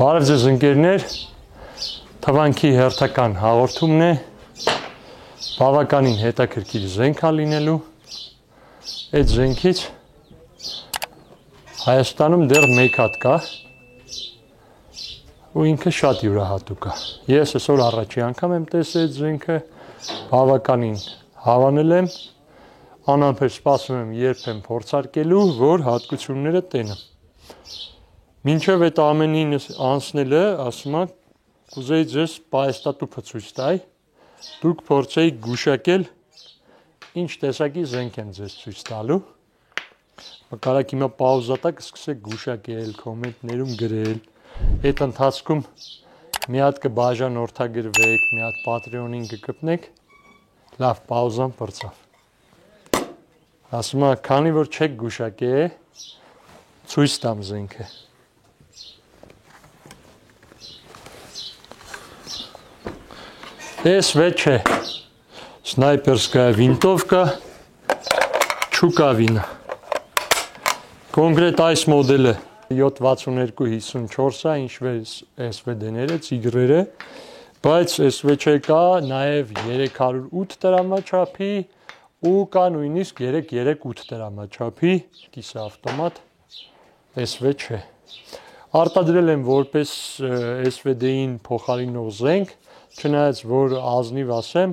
Բարև ձեզ ընկերներ, թվանքի հերթական հաղորդումն է, բավականին հետաքրքիր զենք է լինելու, այդ զենքից Հայաստանում դեռ մեկ հատ կա ու ինքը շատ յուրահատուկ է։ Ես այսօր առաջի անգամ եմ տեսել այդ զենքը, բավականին հավանել եմ, անամբեր սպասում եմ երբ եմ փորձարկելու, որ հատկությունները տենեմ։ Մինչև այդ ամենին անցնելը, ասում եմ, կուզեի ձեզ պայեստատուփը ցույց տալ, դուք փորձեիք գուշակել ինչ տեսակի զենք եմ ձեզ ցույց տալու։ Կարաք հիմա պաուզա տակ սկսեք գուշակել, կոմենտներում գրել։ Այդ ընթացքում մի հատ կբաժանորդագրվեք, մի հատ Patreon-ին կգտնեք։ Լավ, պաուզան բրծավ։ Ասում եմ, քանի որ չեք գուշակել, ցույց տամ զենքը։ S6 է, սնայպերская վինտովկա, Չուկավինը։ Կոնկրետ այս մոդելը 76254 է, ինչպես SVD-ները, Tiger-երը, բայց S6 կա նաև 308 տրամաչափի ու կա նույնիսկ 338 տրամաչափի կիսաավտոմատ S6 է։ Արտադրել եմ որպես SVD-ին փոխարինող զենք, չնայած որ ազնիվ ասեմ,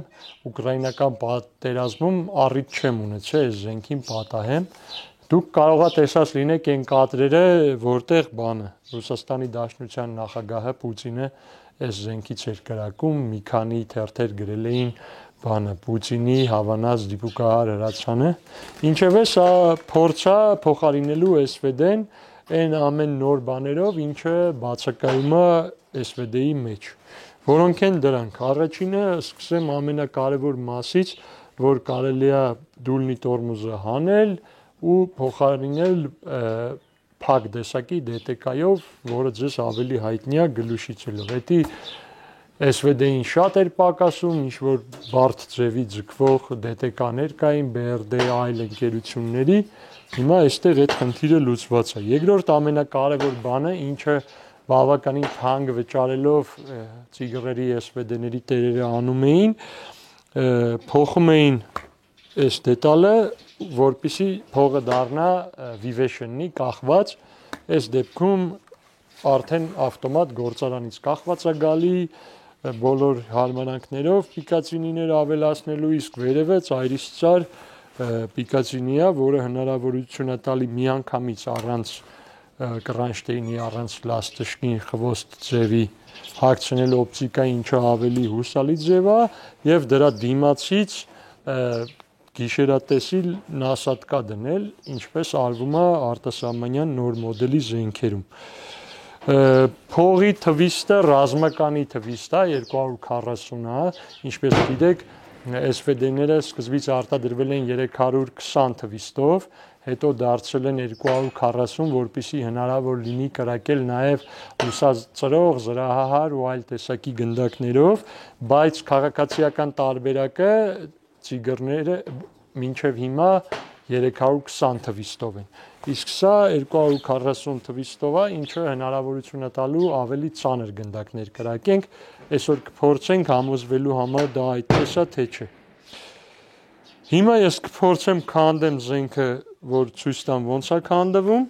ուկրաինական պատերազմում առիթ չեմ ունեցել այս զենքին պատահեմ։ Դուք կարող եք տեսած լինեք այն կադրերը, որտեղ բանը Ռուսաստանի Դաշնության նախագահը Պուտինը այս զենքից էր կրակում, մի քանի թերթեր գրել էին բանը Պուտինի հավանած դիպուկահար հրացանը։ Ինչևէ սա փորձա փոխարինելու SVD-ն այն ամեն նոր բաներով, ինչը բացակայում է SVD-ի մեջ։ Որոնք են դրանք։ Առաջինը սկսեմ ամենակարևոր մասից, որ կարելի է դուլնի տորմուզը հանել ու փոխարինել փակ դեսակի DTK-ով, որը ձեզ ավելի հայտնի է գլուշիցելով։ Դա SVD-ին շատ էր պակասում, ինչ որ բարդ ձևի ձգվող DTK-ներ կային BRD այլ ընկերությունների, հիմա այստեղ այդ խնդիրը լուծված է։ Երկրորդ ամենակարևոր բանը, ինչը բավականին թանկ վճարելով Tiger-երի SVD-ների տերերը անում էին, փոխում էին այս դետալը, որպեսզի փողը դառնա Vivation-ի կախված, այս դեպքում արդեն ավտոմատ գործարանից կախված է գալի բոլոր հարմարանքներով պիկացինիներ ավելացնելու, իսկ վերևը ծայրից ծայր պիկացինի է, որը հնարավորություն է տալի միանգամից առանց կրանշտեյնի առանց լաստաշկին խվոստ ձևի հագցնել օպտիկա, ինչը ավելի հուսալի ձև է, եւ դրա դիմացից գիշերատեսիլ նասատկա դնել, ինչպես արվում է արտասահմանյան նոր մոդելի զենքերում։ Փողի թվիստը ռազմականի թվիստ է, 240 է, ինչպես գիտեք, SVD-ները սկզբից արտադրվել են 320 թվիստով, հետո դարձել են 240, որպեսզի հնարավոր լինի կրակել նաև լուսածրող, զրահահար ու այլ տեսակի գնդակներով, բայց քաղաքացիական տարբերակը Tiger-ները մինչև հիմա 320 թվիստով են։ Իսկ սա 240 թվիստով է, ինչը հնարավորություն է տալու ավելի ծանր գնդակներ կրակենք։ Այսօր կփորձենք համոզվելու համար դա այդպես է, թե չէ։ Հիմա ես կփորձեմ քանդեմ զենքը, որ ցույց տամ ոնց է քանդվում։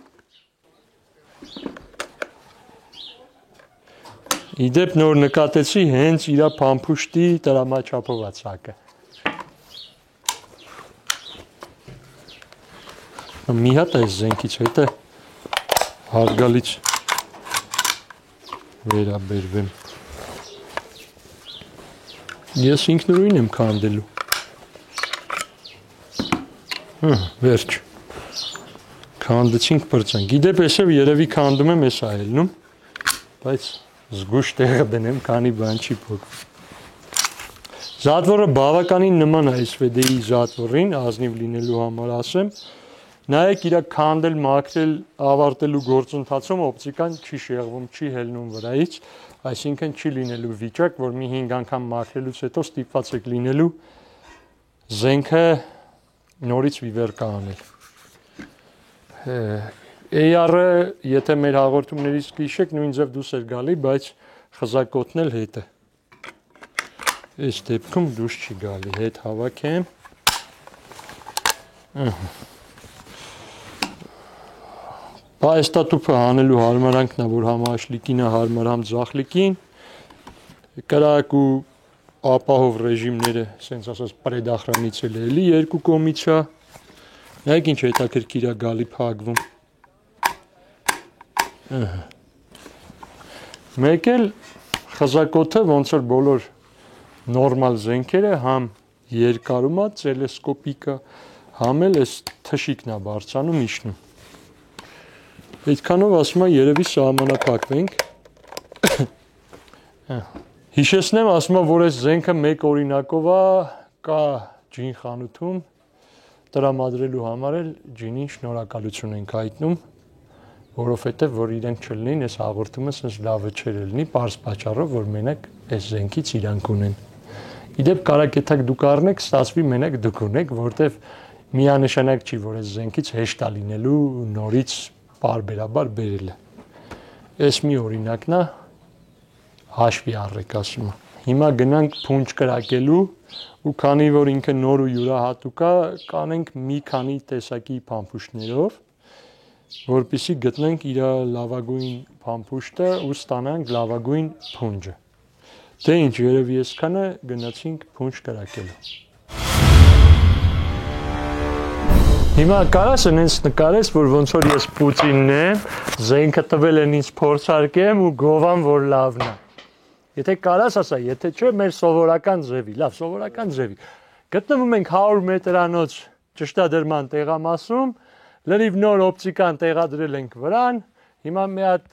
Իդեպ նոր նկատեցի հենց իր փամփուշտի տրամաչափով է ցակը։ Մի հատ այս զենքից հետը հարգալից վերաբերվեմ։ Ես ինքնուրույն եմ քանդելու։ Վերջ։ Քանդեցինք բրծանք։ Գիտեք, այսօր երևի քանդում եմ էս այլնում, բայց զգուշ տեղը դնեմ, քանի բան չի փոխվում։ Զատվորը բավականին նման է SVD-ի զատվորին, ազնիվ լինելու համար ասեմ։ Նայեք իր քանդել, մաքրել, ավարտելու գործընթացում օպտիկան չի շեղվում, չի հելնում վրայից, այսինքն չի լինելու վիճակ, որ մի 5 անգամ մաքրելուց հետո ստիպված եք լինելու զենքը նորից վիվեր կանել։ AR-ը, եթե մեր հաղորդումներից կհիշեք, նույն ձև դուրս էր գալի, բայց խզակոտն էլ հետ է։ Այս դեպքում դուրս չի գալի, հետ հավաքեմ։ Այս տատուփը հանելու հարմարանքն է, որ համ աշլիկին է հարմար, համ ձախլիկին։ Կրակ ու ապահով ռեժիմները, սենց ասած, պրեդախրանից էլ էլի երկու կողմից է։ Նայեք ինչ հետաքրքիր է գալի փակվում։ Մեկ էլ խզակոթը ոնց որ բոլոր նորմալ զենքերը համ երկարում է, տելեսկոպիկ է, համ էլ էս թշիկն է բարձրանում իջնում։ Այդքանով ասում եմ երևի սահմանափակվենք։ Հիշեցնեմ, ասում եմ, որ այս զենքը մեկ օրինակով է, կա ջին խանութում, տրամադրելու համար էլ ջինին շնորհակալություն ենք հայտնում, որովհետև որ իրենք չլինեն, այս հաղորդումը sense լավը չէր լինի, պարզ պատճառով, որ մենակ այս զենքից իրանք ունեն։ Իդեպ կարա կեթակ դուք առնեք, ստացվի մենակ դուք ունեք, որտեվ միանշանակ չի, որ այս զենքից հեշտ է լինելու նորից պարբերաբար բերելը։ Այս մի օրինակն է, հաշվի առեք ասում եմ։ Հիմա գնանք փունջ կրակելու ու քանի որ ինքը նոր ու յուրահատուկ է, կանենք մի քանի տեսակի փամփուշտներով, որպեսզի գտնենք իր լավագույն փամփուշտը ու ստանանք լավագույն փունջը։ Դե ինչ, երևի այսքանը գնացինք փունջ կրակելու։ Հիմա կարաս ինձ նկարես, որ ոնց որ ես Պուտինն եմ, զենքը տվել են ինձ փորձարկեմ ու գովամ, որ լավն է։ Եթե կարաս ասա, եթե չէ, մեր սովորական ձևի, լավ, սովորական ձևի։ Գտնվում ենք 100 մետրանոց ճշտադրման տեղամասում, լրիվ նոր օպտիկան տեղադրել ենք վրան, հիմա մի հատ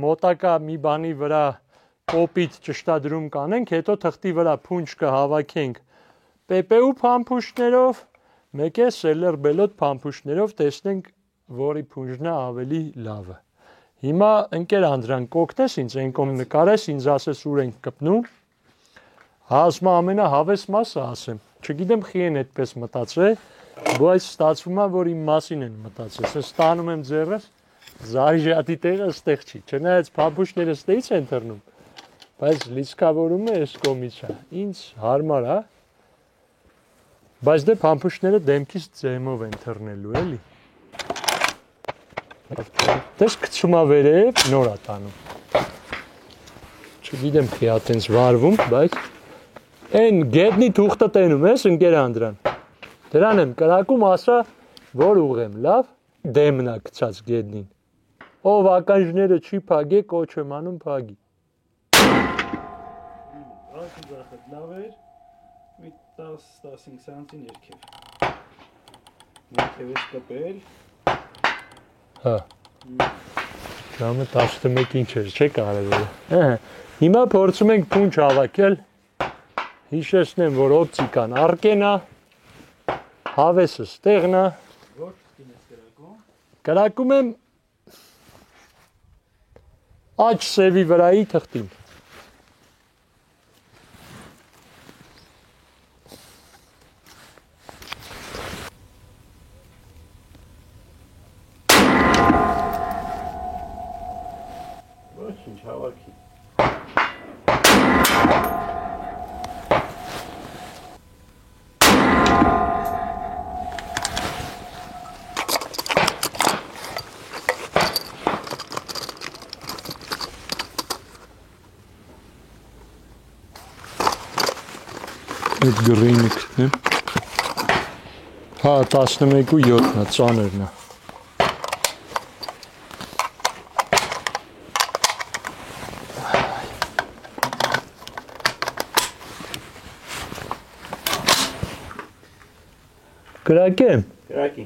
մոտակա մի բանի վրա կոպիտ ճշտադրում կանենք, հետո թղթի վրա փունջ կհավաքենք PPU փամփուշտներով, մեկ է Seller Bellot փամփուշտներով, տեսնենք, որի փունջն է ավելի լավը։ Հիմա ընկեր Անդրանք կօգնես ինձ այն կողմ նկարես, ինձ ասես ուր ենք կպնում։ Ասում ամենահավես մասը ասեմ։ Չգիտեմ խի են այդպես մտածել, բայց ստացվում է, որ իմ մասին են մտածել։ Ես ստանում եմ ձեռս, զարժատի տեղը ստեղ չի։ Չնայած փամփուշտները ստեից են թռնում, բայց լիցքավորումը այս կողմից է։ Ինձ հարմար է։ Բայց դե փամփուշտները դեմքից ձեմով են թռնելու, էլի։ Դες գցում է վերև, նոր է տանում։ Չգիտեմ խի է տենց վարվում, բայց այն գետնի թուղթը տենում ես, ընկեր Անդրան։ Դրան եմ կրակում, ասա, որ ուղեմ, լավ, դեմն է գցած գետնին։ Ով ականջները չի փագե, կոչ եմ անում փագի։ Լավ էր, մի 10-15 սանտին երկև։ Երկև ես կպել։ Հա։ Ժամը 11 ինչ էր, չէ կարևորը։ Հիմա փորձում ենք փունջ հավաքել։ Հիշեցնեմ, որ օպտիկան արկեն է, հավեսը ստեղն է։ Որ կինես կրակում։ Կրակում եմ աջ սևի վրայի թղթին։ Ինչ հավաքի։ Այդ գրինը կտնեմ։ Հա, 11:7-ն է, ծանրն է։ Կրակեմ։ Կրակի։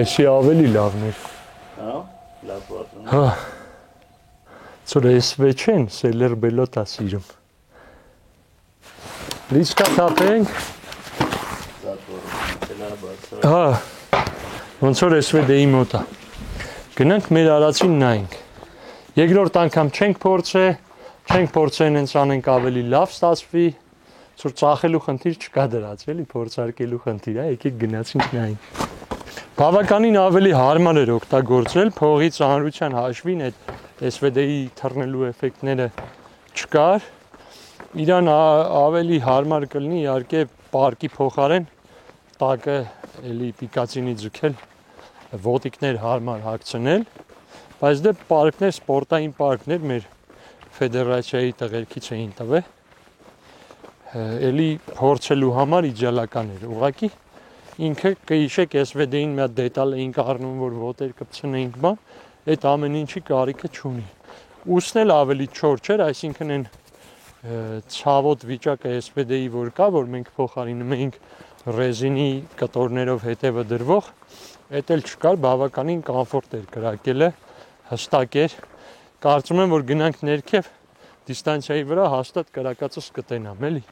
Այսի ավելի լավն էր։ Հա, լավ բացում։ Հա։ Ծորես վեճեն, Seller Bellot է սիրում։ Լիցքա թափենք։ Հա։ Ոնց որ SVD-ի մոտ է։ Գնանք մեր արածին նայենք։ Երկրորդ անգամ չենք փորձեն հենց անենք ավելի լավ ստացվի։ Որ ծախելու խնդիր չկա դրած, էլի փորձարկելու խնդիր է, եկեք գնացինք նայենք։ Բավականին ավելի հարմար էր օգտագործել, փողի ծանրության հաշվին այդ SVD-ի թռնելու էֆեկտները չկար։ Իրան ավելի հարմար կլինի իհարկե պարկի փոխարեն տակը էլի պիկացինի ձգել, ոտիկներ հարմար հագցնել, բայց դե պարկներ, սպորտային պարկներ մեր ֆեդերացիայի տղերքից էին տվել։ Էլի փորձելու համար իդեալական էր։ Ուղղակի ինքը կհիշեք SVD-ին մի հատ դետալ էինք առնում, որ ոտեր կպցնեինք բան, այդ ամեն ինչի կարիքը չունի։ Ուսն էլ ավելի չոր չէր, այսինքն այն ցավոտ վիճակը SVD-ի որ կա, որ մենք փոխարինում էինք ռեզինի կտորներով հետևը դրվող, այդ էլ չկար, բավականին կոմֆորտ էր կրակելը, հստակ էր։ Կարծում եմ, որ գնանք ներքև դիստանցիայի վրա հաստատ կրակածս կտենամ, էլի։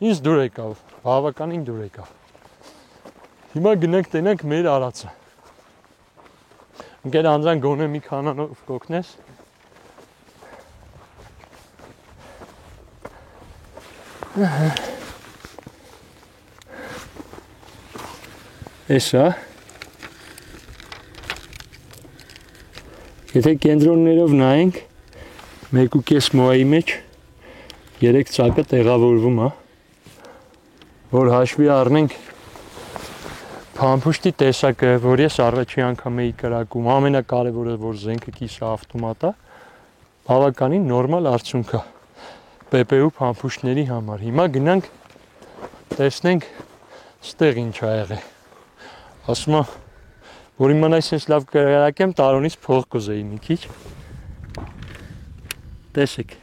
Ինձ դուր եկավ, բավականին դուր եկավ։ Հիմա գնանք տենանք մեր արածը։ Ընկեր անձան գոնե մի քանանով կօգնես։ Էսա։ Եթե կենտրոններով նայենք 1.5 մոայի մեջ 3 ծակը տեղավորվում է, որ հաշվի առնենք փամփուշտի տեսակը, որ ես առաջի անգամ էի կրակում, ամենակարևորը որ զենքը կիսա ավտոմատ է, բավականին նորմալ արդյունք է PPU փամփուշտների համար։ Հիմա գնանք տեսնենք ստեղ ինչ ա եղել։ Ասում եմ, որ իմանայի sense լավ կրակեմ, տարոնից փող կուզեի մի քիչ։ Տեսեք։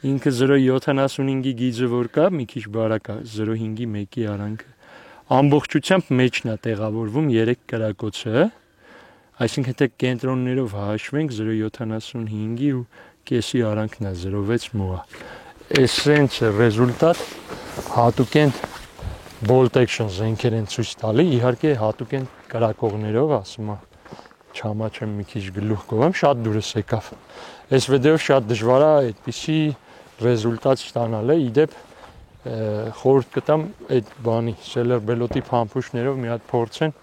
Ինքը 0.75-ի գիծը որ կա, մի քիչ բարակ է, 0.5-ի 1-ի արանքը։ Ամբողջությամբ մեջն է տեղավորվում 3 կրակոցը, այսինքն թե կենտրոններով հաշվենք 0.75-ի ու կեսի արանքն է 0.6 մոա։ Էսենց ռեզուլտատ հատուկ են bolt action զենքեր են ցույց տալի, իհարկե հատուկ են կրակողներով, ասում եմ, չամաչեմ մի քիչ գլուխ կողեմ, շատ դուրս եկավ։ Այս վիդեոյով շատ դժվար է այդպիսի ռեզուլտատ ստանալը, իդեպ խորհուրդ կտամ այդ բանի Seller Belot-ի փամփուշտներով մի հատ փորձեն,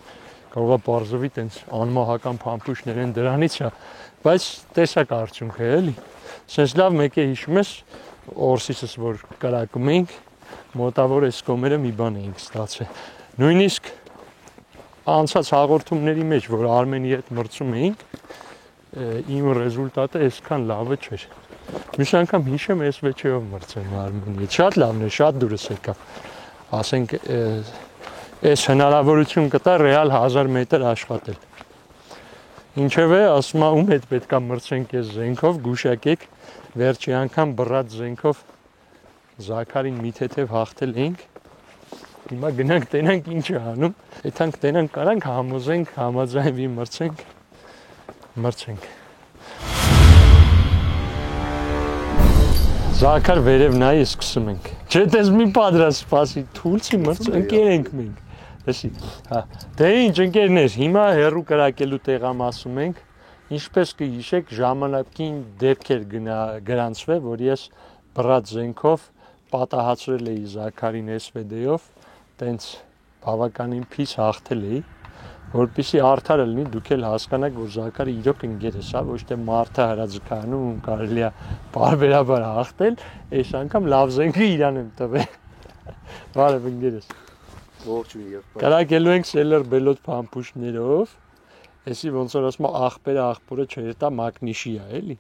կարող է բարձվի տենց անմահական փամփուշտներ են դրանից է, բայց տեսակ արդյունք է էլի։ Սենց լավ մեկ է հիշում ես օրսիսս որ կրակում էինք, մոտավոր այս կոմերը մի բան էինք ստացել։ Նույնիսկ անցած հաղորդումների մեջ, որ Արմենի հետ մրցում էինք, իմ ռեզուլտատը այսքան լավը չէր։ Մյուս անգամ հիշեմ S6-ով մրցեմ Արմենի հետ, շատ լավն է, շատ դուրս եկավ։ Ասենք այս հնարավորություն կտա ռեալ 1000 մետր աշխատել։ Ինչևէ, ասում եմ, ում հետ պետք է մրցենք այս զենքով, գուշակեք, վերջի անգամ բռած զենքով Զաքարին մի թեթև հաղթել էինք։ Հիմա գնանք տենանք ինչ է անում։ Այդանք տենանք կարանք համոզենք, համաձայնվի մրցենք։ Զաքար վերև նայի սկսում ենք։ Չէ, տես մի պատրաստ սպասի, թույլցի ընկեր ենք մենք։ Տեսի, հա։ Դե ինչ ընկերներ, հիմա հեռու կրակելու տեղամասում ենք։ Ինչպես կհիշեք, ժամանակին դեպքեր գրանցվել, որ ես բռած զենքով պատահացրել էի Զաքարին SVD-ով, տենց բավականին փիս հաղթել էի, որպեսզի արդար լինի, դուք էլ հասկանաք, որ Զաքարը իրոք ընկերս է, ոչ թե մարդը հրաձգանում, ում կարելի է բարբերաբար հաղթել, այս անգամ լավ զենքը իրան եմ տվել։ Բարև ընկերս։ Ողջույն եւ կրակելու ենք Seller Belot փամփուշտներով, էսի ոնց որ ասում աղբերը աղբորը չհետա մագնիշի է, էլի։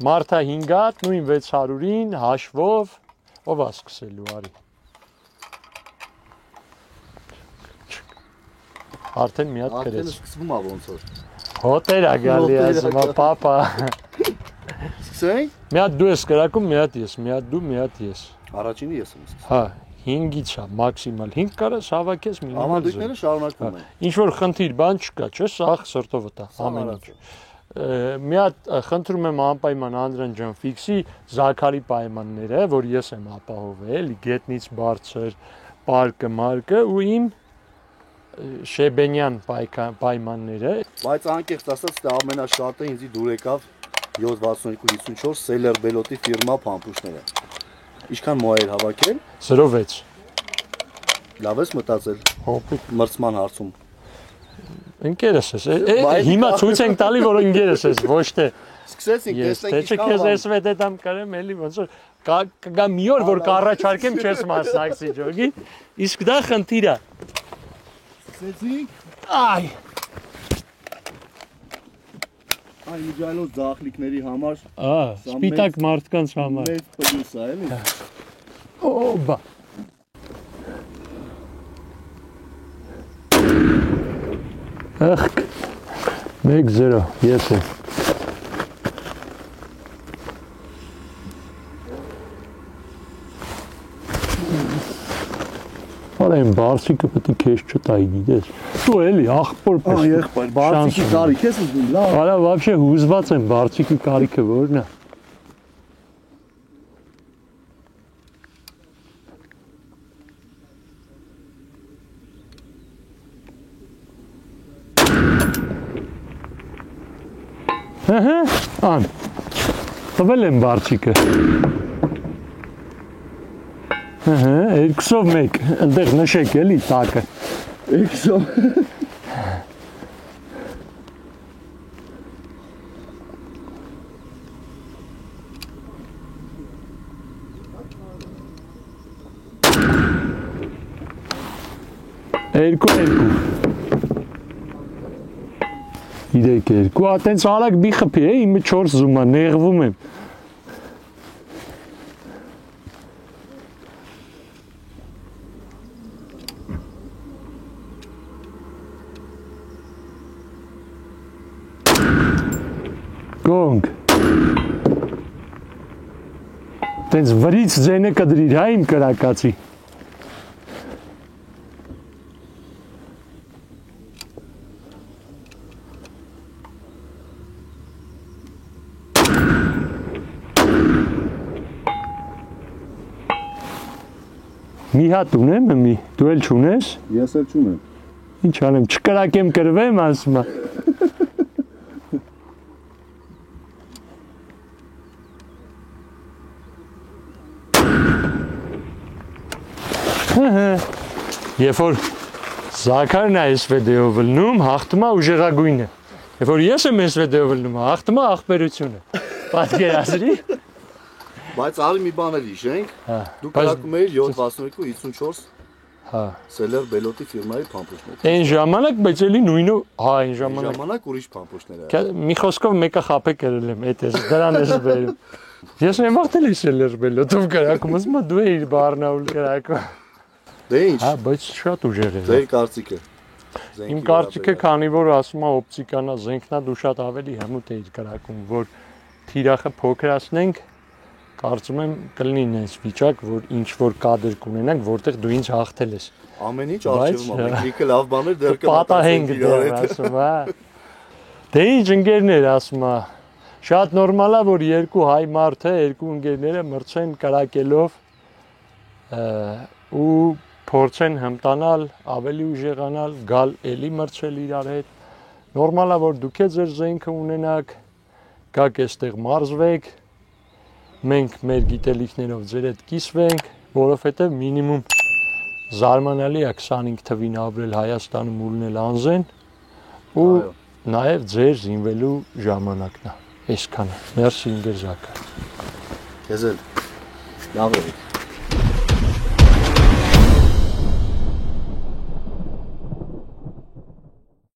Մարդը 5 հատ, նույն 600-ին հաշվով, ով է սկսելու արի։ Արդեն մի հատ գրեց։ Արդեն սկսվում է ոնց որ։ Հոտեր է գալի ասում, պապա։ Սկսենք։ Մի հատ դու ես կրակում, մի հատ ես, մի հատ դու, մի հատ ես։ Առաջինը ես եմ սկսում։ Հա, 5-ից է, մաքսիմալ 5 կարաս հավաքես մինիմալ։ Ամանդույթները շարունակվում են։ Ինչ որ խնդիր բան չկա, չէ՞, սաղ սրտովը տա ամեն ինչ։ մի հատ խնդրում եմ անպայման Անդրեն ջան ֆիքսի Զաքարի պայմանները, որ ես եմ ապահովել, գետնից բարձր պարկը մարկը ու իմ Շեբենյան պայմանները։ Բայց անկեղծ ասած, դա ամենաշատը ինձի դուր եկավ 76254 Seller Belot-ի ֆիրմա փամփուշտները։ Ինչքան մոյեր հավաքել։ 06 Լավ ես մտածել։ Հոպիկ Մրցման հարցում։ Ընկերս ես։ Հիմա ցույց ենք տալի, որ ընկերս ես, ոչ թե Սկսեցինք, տեսնենք ինչքան։ Ես քեզ SVD դամ կարեմ էլի ոնց որ կգա մի օր որ կառաջարկեմ չես մասնակցի ջոգի։ Իսկ դա խնդիր է։ Սկսեցինք։ Այ Այն միջալոց ձախլիկների համար սպիտակ մարդկանց համար։ մեծ պլյուս է, էլի։ Օբա։ Ախ 1-0 ես եմ։ Արեմ բարձիկը պետք է քեզ չտայի գիտես։ Դու էլի ախպոր պես։ Եղբայր, բարձիկի կարիք ես ուզում, լավ։ Արա вообще հուզված եմ բարձիկի կարիքը որն է։ Ան։ Տվել եմ բարձիկը։ 2-1, այնտեղ նշեք էլի տակը։ 200 2 ատենց արագ մի խփի է, իմը 4 զումա, նեղվում եմ։ Գոնգ։ Տենց վրից ձենը կդրիր, հա իմ կրակացի։ Մի հատ ունեմ, մի, դու էլ չունես։ Ես էլ չունեմ։ Ինչ անեմ, չկրակեմ կրվեմ, ասում է։ Երբ որ Զաքարն է SVD-ով լնում, հաղթում է ուժեղագույնը։ Երբ որ ես եմ SVD-ով լնում, հաղթում է աղբերությունը։ Պատկերացրի։ Բայց արի մի բան էլ հիշենք։ Դու կրակում էիր 76254 հա Seller Belot-ի ֆիրմայի փամփուշտներ։ Այն ժամանակ բայց էլի նույնը, հա այն ժամանակ ուրիշ փամփուշտներ էր։ Մի խոսքով մեկը խափե կրել եմ, էդ էս դրան էս վերում։ Ես եմ վախտել եմ Seller Belot-ով կրակում, ասում եմ դու էիր Բարնաուլ կրակում։ Դե ինչ։ Հա, բայց շատ ուժեղ է։ Ձեր կարծիքը։ Իմ կարծիքը, քանի որ ասում է օպտիկանա, զենքնա դու շատ ավելի հմուտ էիր կրակում, որ թիրախը փոքրացնենք, կարծում եմ կլինի նենց վիճակ, որ ինչ որ կադր կունենանք, որտեղ դու ինձ հաղթել ես։ Ամեն ինչ արջևում է, լիքը լավ բաներ դեռ կպատահենք դեռ, ասում է։ Դե ինչ ընկերներ, ասում է։ Շատ նորմալ է, որ երկու հայ մարդ է, երկու ընկերները մրցեն կրակելով ու փորձեն հմտանալ, ավելի ուժեղանալ, գալ էլի մրցել իրար հետ։ Նորմալ է, որ դուք ձեր զենքը ունենաք, գաք այստեղ մարզվեք, մենք մեր գիտելիքներով ձեր հետ կիսվենք, որովհետև մինիմում զարմանալի է 25 թվին ապրել Հայաստանում ու լինել անզեն ու նաև ձեր զինվելու ժամանակն է։ Այսքանը։ Մերսի ինգեր Զաքար։ Քեզ էլ լավ եղեք։